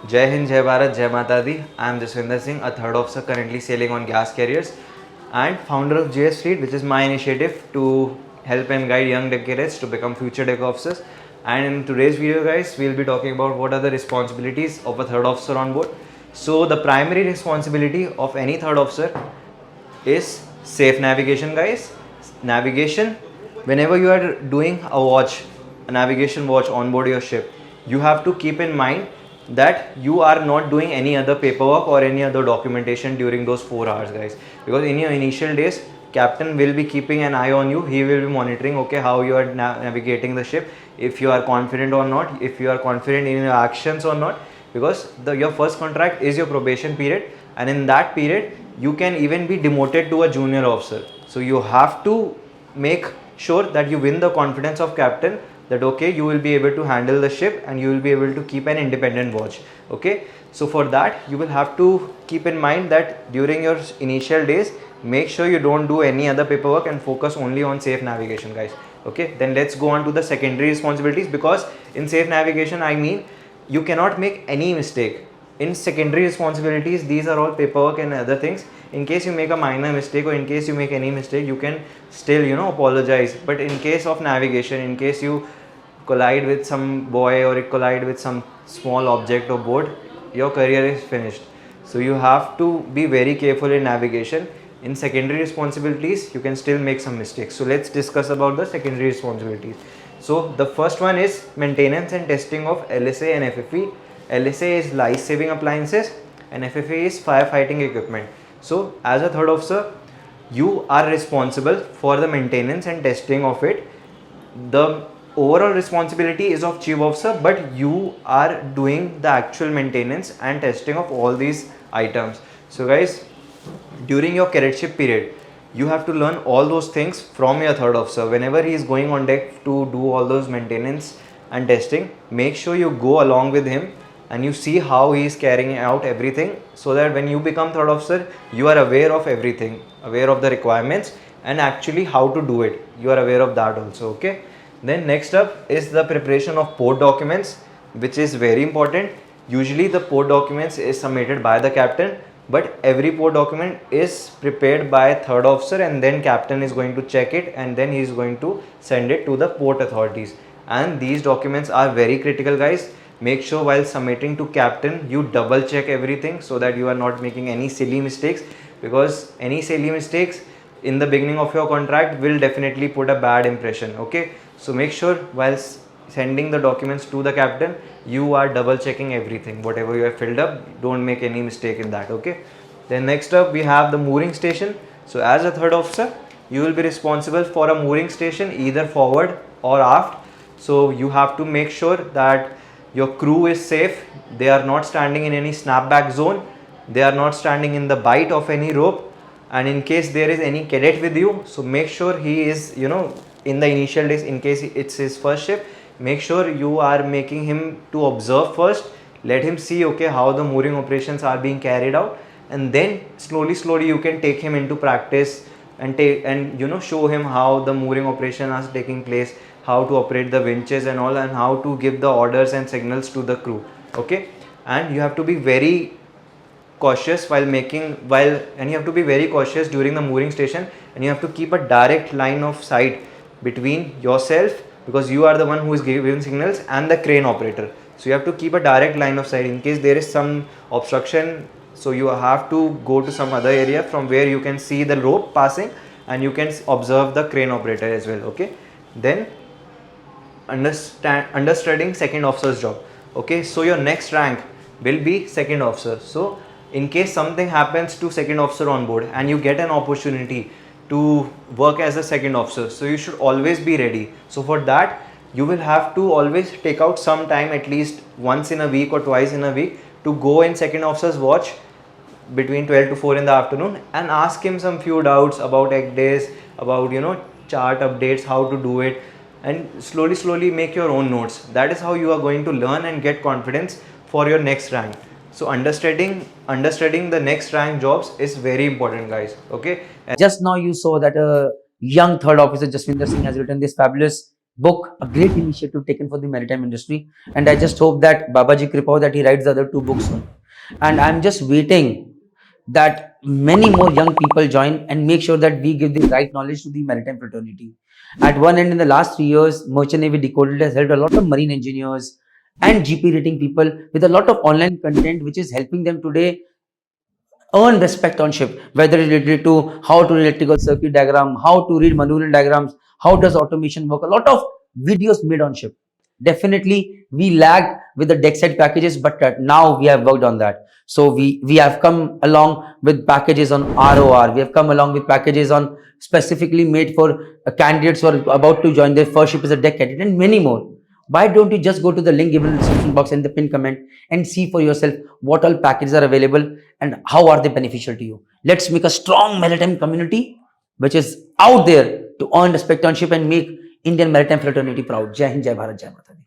Jai Hind, Jai Bharat, Jai Mata Di. I am Jaswinder Singh, a third officer currently sailing on gas carriers and founder of JS Fleet, which is my initiative to help and guide young deck cadets to become future deck officers. And in today's video, guys, we'll be talking about what are the responsibilities of a third officer on board. So the primary responsibility of any third officer is safe navigation, guys. Navigation, whenever you are doing a navigation watch on board your ship, you have to keep in mind that you are not doing any other paperwork or any other documentation during those 4 hours, guys, because in your initial days captain will be keeping an eye on you. He will be monitoring, okay, how you are navigating the ship, if you are confident or not, if you are confident in your actions or not, because your first contract is your probation period, and in that period you can even be demoted to a junior officer. So you have to make sure that you win the confidence of captain, that okay, you will be able to handle the ship and you will be able to keep an independent watch. Okay, so for that you will have to keep in mind that during your initial days, make sure you don't do any other paperwork and focus only on safe navigation, guys. Okay, then let's go on to the secondary responsibilities, because in safe navigation, I mean, you cannot make any mistake. In secondary responsibilities, these are all paperwork and other things. In case you make a minor mistake or in case you make any mistake, you can still apologize. But in case of navigation, in case you collide with some boy or collide with some small object or board, your career is finished. So you have to be very careful in navigation. In secondary responsibilities, you can still make some mistakes. So let's discuss about the secondary responsibilities. So the first one is maintenance and testing of LSA and FFA. LSA is life-saving appliances and FFA is firefighting equipment. So as a third officer, you are responsible for the maintenance and testing of it. The overall responsibility is of chief officer, but you are doing the actual maintenance and testing of all these items. So guys, during your cadetship period, you have to learn all those things from your third officer. Whenever he is going on deck to do all those maintenance and testing, make sure you go along with him and you see how he is carrying out everything, so that when you become third officer, you are aware of everything, aware of the requirements and actually how to do it. You are aware of that also. Okay, then next up is the preparation of port documents, which is very important. Usually the port documents is submitted by the captain, but every port document is prepared by third officer and then captain is going to check it and then he is going to send it to the port authorities. And these documents are very critical, guys. Make sure while submitting to captain, you double check everything so that you are not making any silly mistakes, because any silly mistakes in the beginning of your contract will definitely put a bad impression. Okay, so make sure while sending the documents to the captain, you are double checking everything, whatever you have filled up, don't make any mistake in that. Okay, then next up we have the mooring station. So as a third officer, you will be responsible for a mooring station either forward or aft. So you have to make sure that your crew is safe, they are not standing in any snapback zone, they are not standing in the bite of any rope, and in case there is any cadet with you, so make sure he is in the initial days, in case it's his first ship, make sure you are making him to observe first, let him see, okay, how the mooring operations are being carried out, and then slowly you can take him into practice and show him how the mooring operation is taking place, how to operate the winches and all, and how to give the orders and signals to the crew. Okay, and you have to be very cautious and you have to be very cautious during the mooring station, and you have to keep a direct line of sight between yourself, because you are the one who is giving signals, and the crane operator. So you have to keep a direct line of sight in case there is some obstruction. So you have to go to some other area from where you can see the rope passing and you can observe the crane operator as well. Okay, then understudying second officer's job. Okay, so your next rank will be second officer. So in case something happens to second officer on board and you get an opportunity to work as a second officer, so you should always be ready. So for that, you will have to always take out some time, at least once in a week or twice in a week, to go in second officer's watch between 12 to 4 in the afternoon and ask him some few doubts about egg days, about chart updates, how to do it, and slowly make your own notes. That is how you are going to learn and get confidence for your next rank. So understudying the next rank jobs is very important, guys. Okay, Just now you saw that a young third officer Jaswinder Singh has written this fabulous book, a great initiative taken for the maritime industry. And I just hope that Babaji Kripa that he writes the other two books soon. And I'm just waiting that many more young people join and make sure that we give the right knowledge to the maritime fraternity. At one end, in the last 3 years, Merchant Navy Decoded has helped a lot of marine engineers and GP rating people with a lot of online content, which is helping them today earn respect on ship, whether it's related to how to read electrical circuit diagram, how to read manual diagrams, how does automation work. A lot of videos made on ship. Definitely, we lagged with the deck side packages, but now we have worked on that. So we have come along with packages on ROR. We have come along with packages on specifically made for candidates who are about to join their first ship as a deck cadet, and many more. Why don't you just go to the link given in the description box and the pin comment and see for yourself what all packages are available and how are they beneficial to you. Let's make a strong maritime community which is out there to earn respect on ship and make Indian maritime fraternity proud. Jai Hind, Jai Bharat, Jai Mata Di.